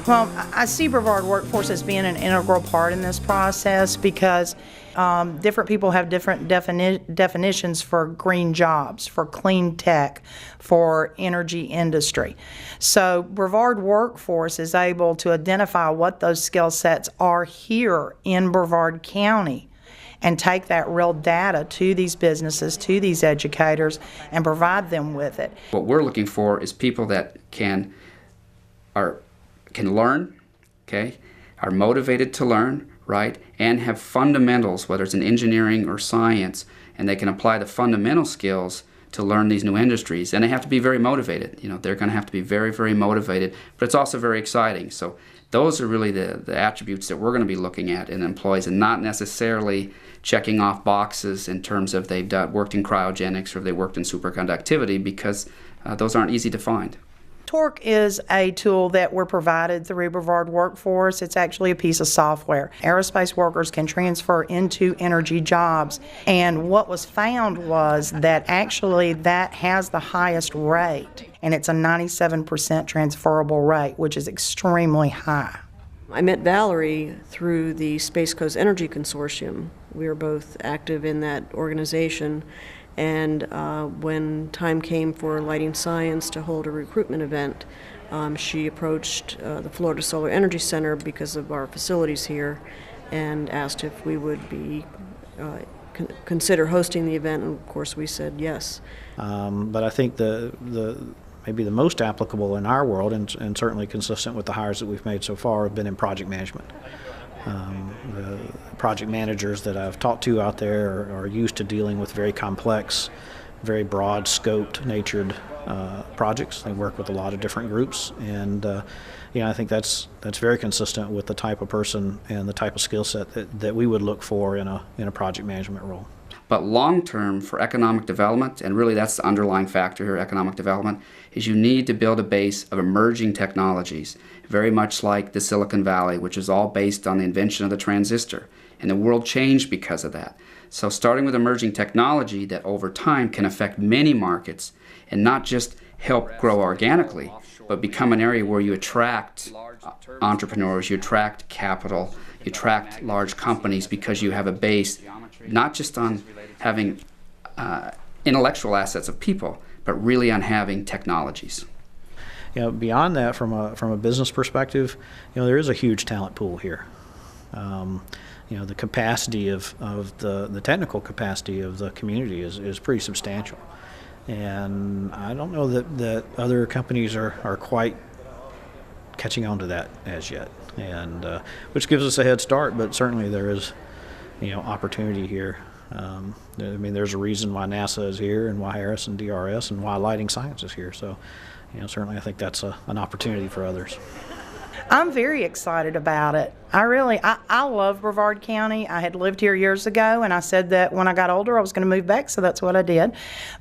Well, I see Brevard Workforce as being an integral part in this process because different people have different definitions for green jobs, for clean tech, for energy industry. So Brevard Workforce is able to identify what those skill sets are here in Brevard County and take that real data to these businesses, to these educators, and provide them with it. What we're looking for is people that can learn, okay, are motivated to learn, right, and have fundamentals, whether it's in engineering or science, and they can apply the fundamental skills to learn these new industries. And they have to be very motivated. You know, they're going to have to be very, very motivated, but it's also very exciting. So those are really the attributes that we're going to be looking at in employees, and not necessarily checking off boxes in terms of they've worked in cryogenics or they worked in superconductivity, because those aren't easy to find. Torque is a tool that we're provided through Brevard Workforce. It's actually a piece of software. Aerospace workers can transfer into energy jobs, and what was found was that actually that has the highest rate, and it's a 97% transferable rate, which is extremely high. I met Valerie through the Space Coast Energy Consortium. We were both active in that organization. And when time came for Lighting Science to hold a recruitment event, she approached the Florida Solar Energy Center because of our facilities here and asked if we would be consider hosting the event, and of course we said yes. But I think maybe the most applicable in our world, and certainly consistent with the hires that we've made so far, have been in project management. The project managers that I've talked to out there are used to dealing with very complex, very broad scoped natured projects. They work with a lot of different groups, and I think that's very consistent with the type of person and the type of skill set that we would look for in a project management role. But long term, for economic development, and really that's the underlying factor here, economic development, is you need to build a base of emerging technologies, very much like the Silicon Valley, which is all based on the invention of the transistor. And the world changed because of that. So starting with emerging technology that over time can affect many markets and not just help grow organically, but become an area where you attract entrepreneurs, you attract capital, you attract large companies because you have a base not just on having intellectual assets of people, but really on having technologies. Beyond that, from a business perspective, there is a huge talent pool here. The capacity of the technical capacity of the community is pretty substantial, and I don't know that other companies are quite catching on to that as yet, and which gives us a head start. But certainly there is opportunity here. There's a reason why NASA is here, and why Harris and DRS, and why Lighting Science is here. So, certainly I think that's an opportunity for others. I'm very excited about it. I love Brevard County. I had lived here years ago, and I said that when I got older I was going to move back, so that's what I did.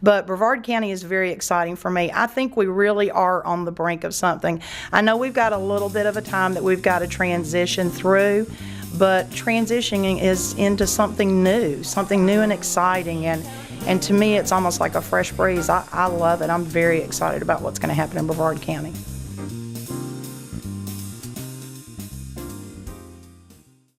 But Brevard County is very exciting for me. I think we really are on the brink of something. I know we've got a little bit of a time that we've got to transition through, but transitioning is into something new and exciting, and to me it's almost like a fresh breeze. I love it. I'm very excited about what's going to happen in Brevard County.